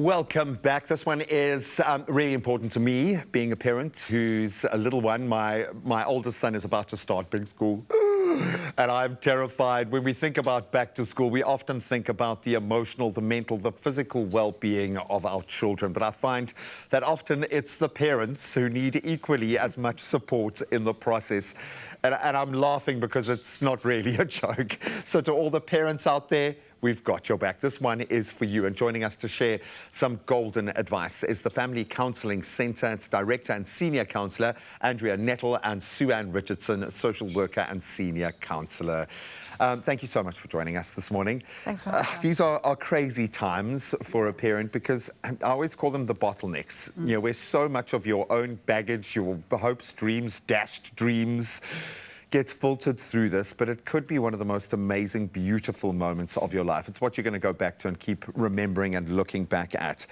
Welcome back. This one is really important to me, being a parent who's a little one. My oldest son is about to start big school, and I'm terrified. When we think about back to school, we often think about the emotional, the mental, the physical well-being of our children. But I find that often it's the parents who need equally as much support in the process. And I'm laughing because it's not really a joke. So to all the parents out there, we've got your back. This one is for you. And joining us to share some golden advice is the Family Counselling Centre. Its Director and Senior Counsellor, Andrea Nettle, and Sue-Ann Richardson, Social Worker and Senior Counsellor. Thank you so much for joining us this morning. Thanks for having us. These are crazy times for a parent because I always call them the bottlenecks. You know, where so much of your own baggage, your hopes, dreams, dashed dreams, gets filtered through this, but it could be one of the most amazing, beautiful moments of your life. It's what you're going to go back to and keep remembering and looking back at.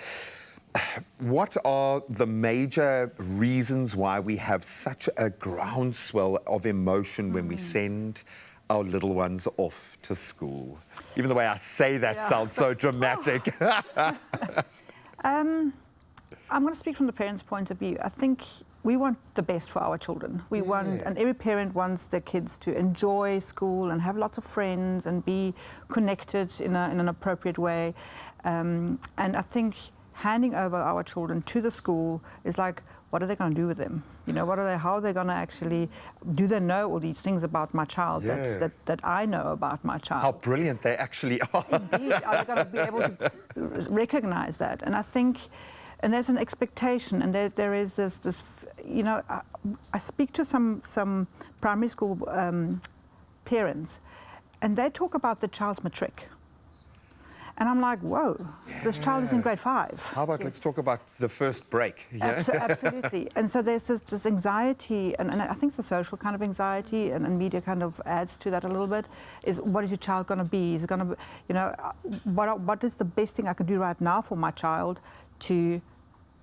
What are the major reasons why we have such a groundswell of emotion when we send our little ones off to school? Even the way I say that sounds so dramatic. I'm going to speak from the parents' point of view. I think we want the best for our children. We want, and every parent wants their kids to enjoy school and have lots of friends and be connected in an appropriate way. And I think handing over our children to the school is like, what are they going to do with them? You know, how are they going to actually, do they know all these things about my child that I know about my child? How brilliant they actually are. Indeed, are they going to be able to recognize that? And I think, and there's an expectation, and there is this, you know, I speak to some primary school parents, and they talk about the child's matric. And I'm like, whoa, this child is in grade 5. How about let's talk about the first break? Yeah? Absolutely. And so there's this anxiety, and I think the social kind of anxiety, and media kind of adds to that a little bit, is what is your child going to be? Is it going to be, you know, what is the best thing I can do right now for my child to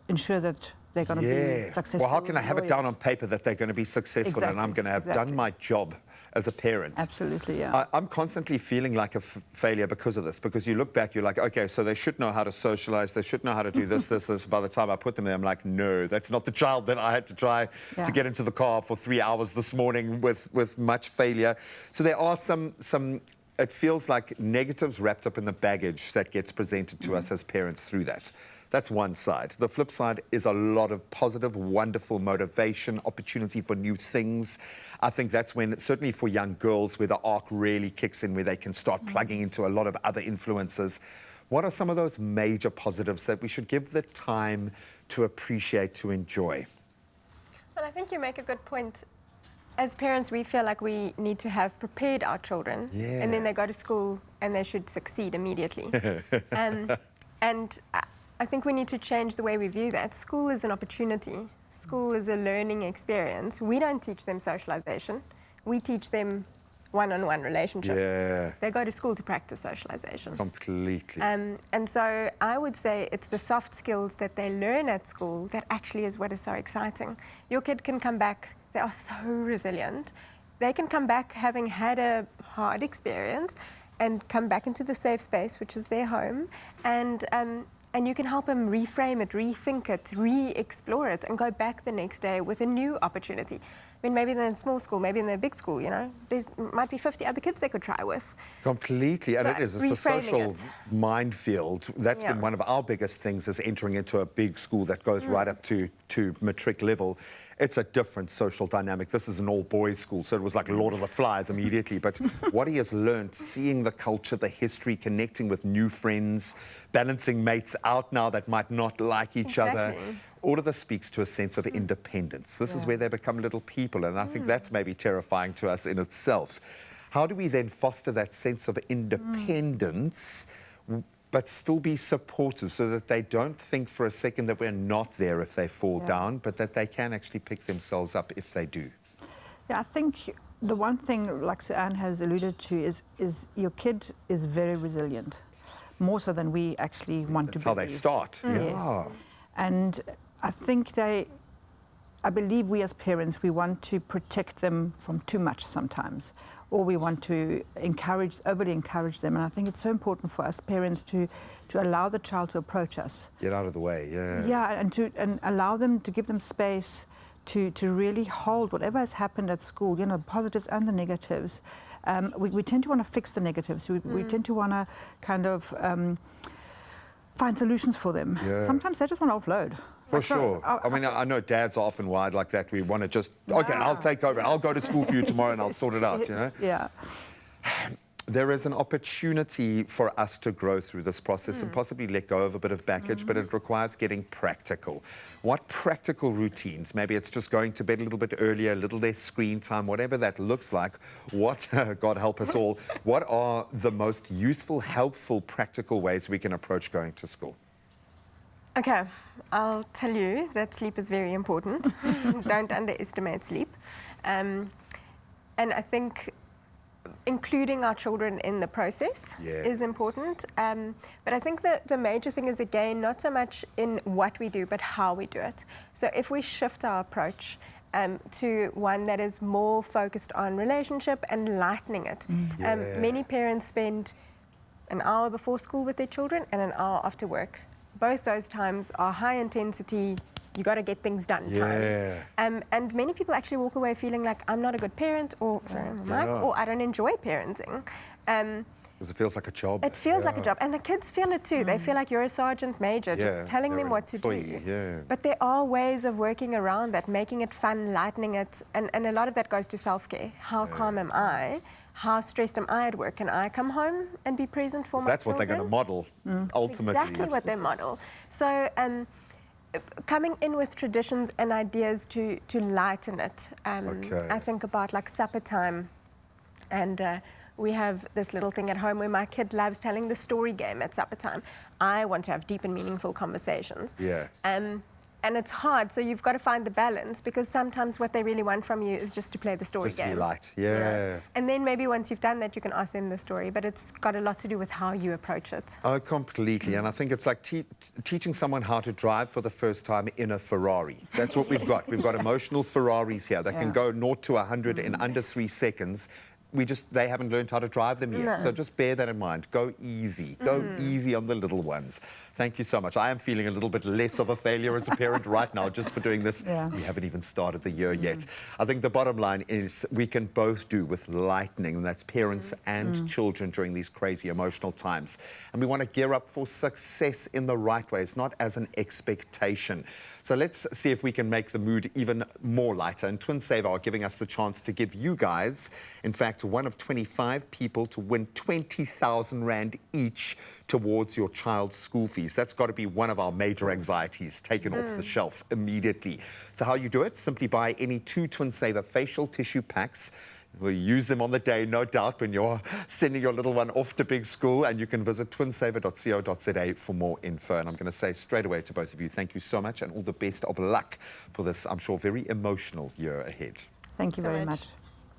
ensure that they're going to be successful? Well, how can I have it down on paper that they're going to be successful and I'm going to have done my job as a parent? Absolutely, yeah. I'm constantly feeling like a failure because of this, because you look back, you're like, okay, so they should know how to socialize, they should know how to do this. By the time I put them there, I'm like, no, that's not the child that I had to try to get into the car for 3 hours this morning with much failure. So there are some it feels like negatives wrapped up in the baggage that gets presented to us as parents through that. That's one side. The flip side is a lot of positive, wonderful motivation, opportunity for new things. I think that's when, certainly for young girls, where the arc really kicks in, where they can start plugging into a lot of other influences. What are some of those major positives that we should give the time to appreciate, to enjoy? Well, I think you make a good point. As parents, we feel like we need to have prepared our children, and then they go to school and they should succeed immediately. And I think we need to change the way we view that. School is an opportunity. School is a learning experience. We don't teach them socialization. We teach them one-on-one relationship. They go to school to practice socialization. Completely. And so I would say it's the soft skills that they learn at school that actually is what is so exciting. Your kid can come back, they are so resilient. They can come back having had a hard experience and come back into the safe space, which is their home, and you can help them reframe it, rethink it, re-explore it, and go back the next day with a new opportunity. I mean, maybe they're in small school, maybe in their big school, you know. There might be 50 other kids they could try with. Completely, and So it's a social minefield. That's been one of our biggest things, is entering into a big school that goes right up to matric level. It's a different social dynamic. This is an all-boys school, so it was like Lord of the Flies immediately. But what he has learned, seeing the culture, the history, connecting with new friends, balancing mates out now that might not like each other, all of this speaks to a sense of independence. This is where they become little people, and I think that's maybe terrifying to us in itself. How do we then foster that sense of independence, but still be supportive, so that they don't think for a second that we're not there if they fall down, but that they can actually pick themselves up if they do? Yeah, I think the one thing, like Sue-Ann has alluded to, is your kid is very resilient, more so than we actually want to believe. That's how they start. Yes. And I think I believe we as parents, we want to protect them from too much sometimes, or we want to overly encourage them. And I think it's so important for us parents to allow the child to approach us. Get out of the way, yeah. Yeah, and allow them, to give them space to really hold whatever has happened at school, you know, positives and the negatives. We tend to want to fix the negatives. We tend to want to kind of find solutions for them. Yeah. Sometimes they just want to offload. For sure. I mean, I know dads are often wired like that. We want to just, okay, I'll take over. I'll go to school for you tomorrow and I'll sort it out, you know? Yeah. There is an opportunity for us to grow through this process and possibly let go of a bit of baggage, but it requires getting practical. What practical routines? Maybe it's just going to bed a little bit earlier, a little less screen time, whatever that looks like. What, God help us all, what are the most useful, helpful, practical ways we can approach going to school? Okay, I'll tell you that sleep is very important. Don't underestimate sleep. And I think including our children in the process is important. But I think the major thing is, again, not so much in what we do, but how we do it. So if we shift our approach to one that is more focused on relationship and lightening it. Many parents spend an hour before school with their children and an hour after work. Both those times are high intensity, you got to get things done times. And many people actually walk away feeling like, I'm not a good parent, or or I don't enjoy parenting. Because it feels like a job. It feels like a job. And the kids feel it too. They feel like you're a sergeant major, just telling them what to do. But there are ways of working around that, making it fun, lightening it. And a lot of that goes to self-care. How calm am I? How stressed am I at work? Can I come home and be present for my That's children? what they're going to model, ultimately. That's exactly what they model. So coming in with traditions and ideas to lighten it. I think about like supper time, and we have this little thing at home where my kid loves telling the story game at supper time. I want to have deep and meaningful conversations. And it's hard, so you've got to find the balance, because sometimes what they really want from you is just to play the story game. Just be light, And then maybe once you've done that, you can ask them the story, but it's got a lot to do with how you approach it. Oh, completely. And I think it's like teaching someone how to drive for the first time in a Ferrari. That's what we've got. We've got emotional Ferraris here that can go 0 to 100 in under 3 seconds. They haven't learned how to drive them yet. So just bear that in mind. Go easy. Go easy on the little ones. Thank you so much. I am feeling a little bit less of a failure as a parent right now just for doing this. We haven't even started the year yet. I think the bottom line is we can both do with lightening, and that's parents and children during these crazy emotional times. And we want to gear up for success in the right ways, not as an expectation. So let's see if we can make the mood even more lighter. And TWINSAVER are giving us the chance to give you guys, in fact, one of 25 people to win 20,000 Rand each towards your child's school fees. That's got to be one of our major anxieties taken off the shelf immediately. So how you do it? Simply buy any 2 TWINSAVER facial tissue packs. We'll use them on the day, no doubt, when you're sending your little one off to big school. And you can visit twinsaver.co.za for more info. And I'm going to say straight away to both of you, thank you so much and all the best of luck for this, I'm sure, very emotional year ahead. Thank you very much.